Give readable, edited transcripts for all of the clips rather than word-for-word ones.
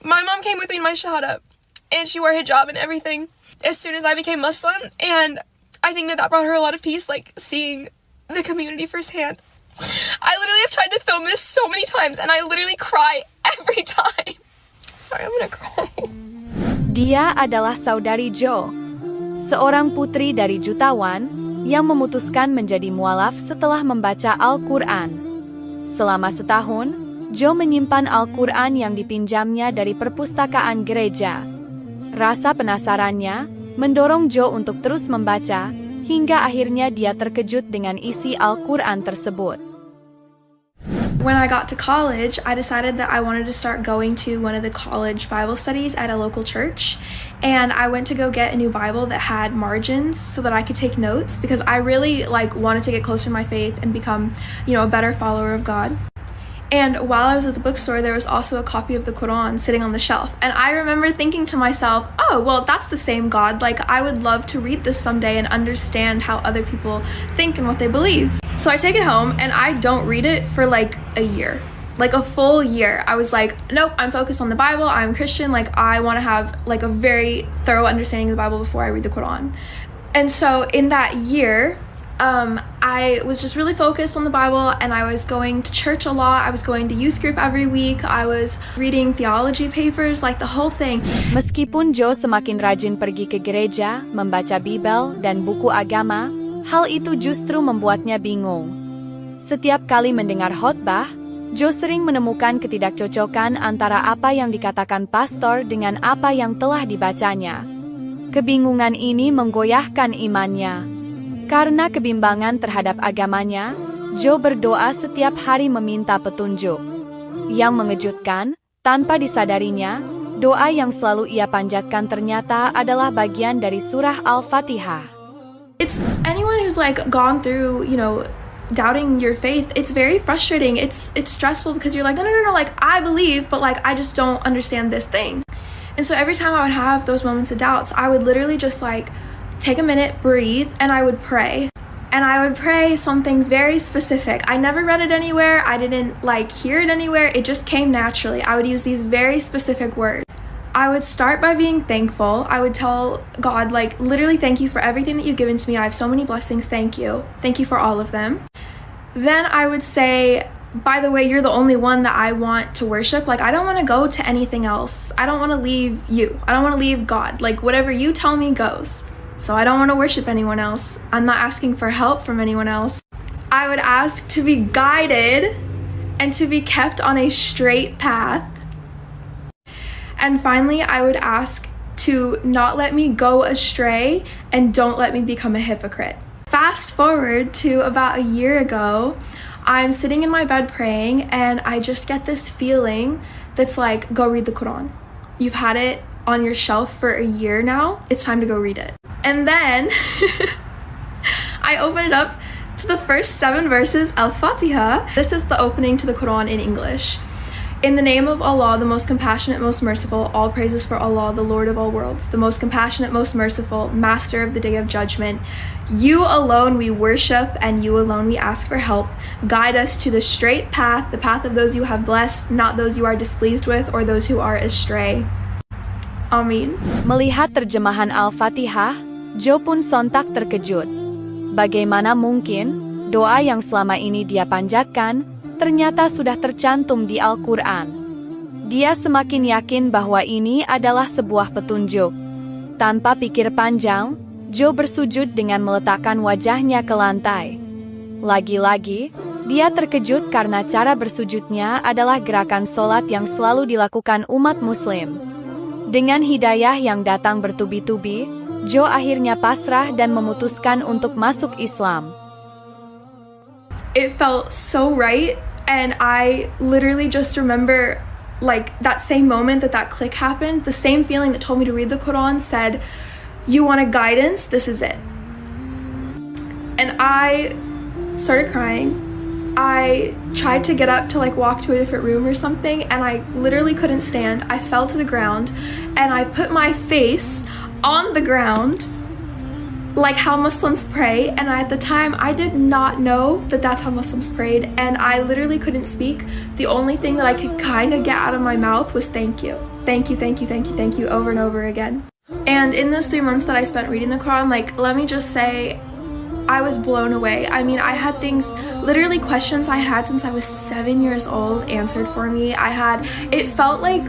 My mom came with me in my shahada, and she wore hijab and everything as soon as I became Muslim, and I think that brought her a lot of peace, like seeing the community firsthand. I literally have tried to film this so many times, and I literally cry every time. Sorry, I'm gonna cry. Dia adalah saudari Jo, seorang putri dari jutawan yang memutuskan menjadi mualaf setelah membaca Al-Quran. Selama setahun, Jo menyimpan Al-Quran yang dipinjamnya dari perpustakaan gereja. Rasa penasarannya mendorong Jo untuk terus membaca, hingga akhirnya dia terkejut dengan isi Al-Quran tersebut. When I got to college, I decided that I wanted to start going to one of the college Bible studies at a local church. And I went to go get a new Bible that had margins so that I could take notes, because I really wanted to get closer to my faith and become, a better follower of God. And while I was at the bookstore, there was also a copy of the Quran sitting on the shelf. And I remember thinking to myself, oh, well, that's the same God. I would love to read this someday and understand how other people think and what they believe. So I take it home and I don't read it for a year. A full year. I was like, nope, I'm focused on the Bible. I'm Christian. I want to have a very thorough understanding of the Bible before I read the Quran. And so in that year, I was just really focused on the Bible, and I was going to church a lot. I was going to youth group every week. I was reading theology papers, the whole thing. Meskipun Jo semakin rajin pergi ke gereja, membaca Bibel dan buku agama, hal itu justru membuatnya bingung. Setiap kali mendengar khotbah, Jo sering menemukan ketidakcocokan antara apa yang dikatakan pastor dengan apa yang telah dibacanya. Kebingungan ini menggoyahkan imannya. Karena kebimbangan terhadap agamanya, Jo berdoa setiap hari meminta petunjuk. Yang mengejutkan, tanpa disadarinya, doa yang selalu ia panjatkan ternyata adalah bagian dari surah Al-Fatihah. It's anyone who's gone through, doubting your faith, it's very frustrating. It's stressful because you're no, I believe, but I just don't understand this thing. And so every time I would have those moments of doubts, I would literally just take a minute, breathe, and I would pray. And I would pray something very specific. I never read it anywhere. I didn't hear it anywhere. It just came naturally. I would use these very specific words. I would start by being thankful. I would tell God, literally, thank you for everything that you've given to me. I have so many blessings. Thank you. Thank you for all of them. Then I would say, by the way, you're the only one that I want to worship. I don't want to go to anything else. I don't want to leave you. I don't want to leave God. Whatever you tell me goes. So I don't want to worship anyone else. I'm not asking for help from anyone else. I would ask to be guided and to be kept on a straight path. And finally, I would ask to not let me go astray and don't let me become a hypocrite. Fast forward to about a year ago, I'm sitting in my bed praying, and I just get this feeling that's go read the Quran. You've had it on your shelf for a year now. It's time to go read it. And then I open it up to the first 7 verses, Al-Fatiha. This is the opening to the Quran in English. In the name of Allah, the most compassionate, most merciful, all praises for Allah, the Lord of all worlds, the most compassionate, most merciful, master of the day of judgment. You alone we worship, and you alone we ask for help. Guide us to the straight path, the path of those you have blessed, not those you are displeased with or those who are astray. Amin. Melihat terjemahan Al-Fatihah, Jo pun sontak terkejut. Bagaimana mungkin doa yang selama ini dia panjatkan ternyata sudah tercantum di Al-Quran. Dia semakin yakin bahwa ini adalah sebuah petunjuk. Tanpa pikir panjang, Jo bersujud dengan meletakkan wajahnya ke lantai. Lagi-lagi, dia terkejut karena cara bersujudnya adalah gerakan sholat yang selalu dilakukan umat Muslim. Dengan hidayah yang datang bertubi-tubi, Jo akhirnya pasrah dan memutuskan untuk masuk Islam. It felt so right, and I literally just remember that same moment that click happened, the same feeling that told me to read the Quran said, you want a guidance? This is it. And I started crying. I tried to get up to walk to a different room or something, and I literally couldn't stand. I fell to the ground, and I put my face on the ground, like how Muslims pray, and at the time I did not know that that's how Muslims prayed, and I literally couldn't speak. The only thing that I could kind of get out of my mouth was thank you. Thank you, thank you, thank you, thank you, over and over again. And in those 3 months that I spent reading the Quran, like, let me just say, I was blown away. I mean, I had things, literally questions I had since I was 7 years old answered for me. It felt like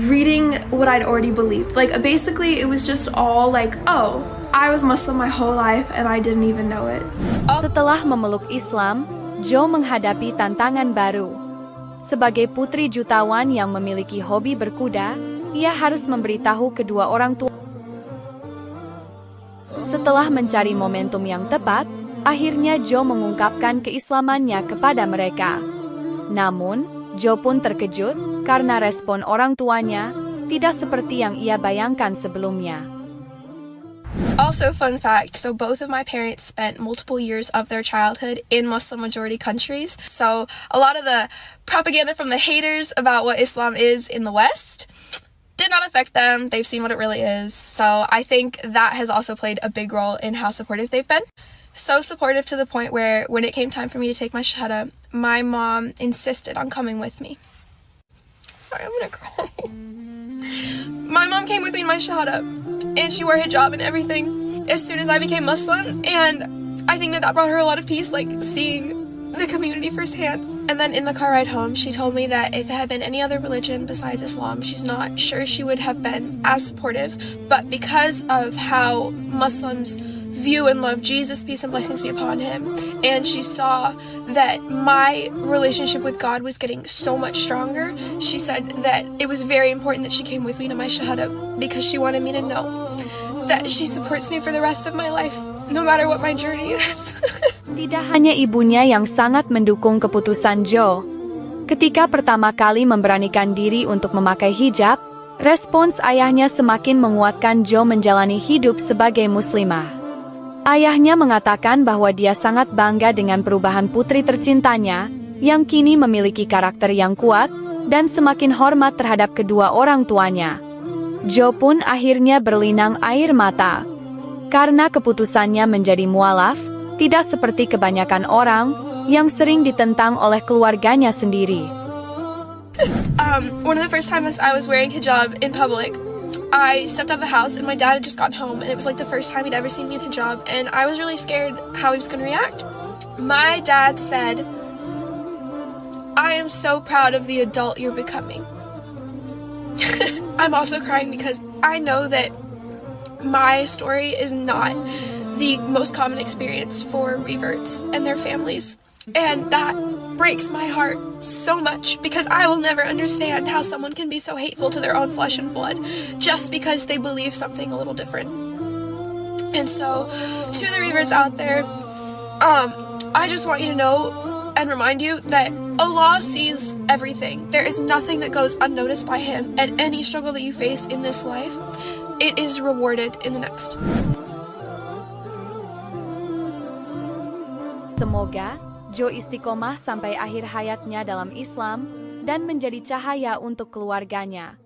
reading what I'd already believed. Like, basically, it was just all like, oh, I was Muslim my whole life and I didn't even know it. Setelah memeluk Islam, Jo menghadapi tantangan baru. Sebagai putri jutawan yang memiliki hobi berkuda, ia harus memberitahu kedua orang tua. Setelah mencari momentum yang tepat, akhirnya Jo mengungkapkan keislamannya kepada mereka. Namun, Jo pun terkejut karena respon orang tuanya tidak seperti yang ia bayangkan sebelumnya. Also, fun fact, so both of my parents spent multiple years of their childhood in Muslim majority countries. So a lot of the propaganda from the haters about what Islam is in the West did not affect them. They've seen what it really is. So I think that has also played a big role in how supportive they've been. So supportive to the point where when it came time for me to take my shahada, my mom insisted on coming with me. Sorry, I'm gonna cry. My mom came with me in my shahada, and she wore hijab and everything as soon as I became Muslim, and I think that brought her a lot of peace, like seeing the community firsthand. And then in the car ride home, she told me that if it had been any other religion besides Islam, she's not sure she would have been as supportive, but because of how Muslims view and love Jesus, peace and blessings be upon him, and she saw that my relationship with God was getting so much stronger, she said that it was very important that she came with me to my shahada because she wanted me to know that she supports me for the rest of my life, no matter what my journey is. Tidak hanya ibunya yang sangat mendukung keputusan Jo. Ketika pertama kali memberanikan diri untuk memakai hijab, respons ayahnya semakin menguatkan Jo menjalani hidup sebagai muslimah. Ayahnya mengatakan bahwa dia sangat bangga dengan perubahan putri tercintanya, yang kini memiliki karakter yang kuat, dan semakin hormat terhadap kedua orang tuanya. Jo pun akhirnya berlinang air mata. Karena keputusannya menjadi mualaf, tidak seperti kebanyakan orang, yang sering ditentang oleh keluarganya sendiri. One of the first times I was wearing hijab in public, I stepped out of the house and my dad had just gotten home, and it was like the first time he'd ever seen me in hijab, and I was really scared how he was going to react. My dad said, "I am so proud of the adult you're becoming." I'm also crying because I know that my story is not the most common experience for reverts and their families, and that breaks my heart so much because I will never understand how someone can be so hateful to their own flesh and blood just because they believe something a little different. And so, to the reverts out there, I just want you to know and remind you that Allah sees everything. There is nothing that goes unnoticed by Him, and any struggle that you face in this life, it is rewarded in the next. Semoga Jo istiqomah sampai akhir hayatnya dalam Islam dan menjadi cahaya untuk keluarganya.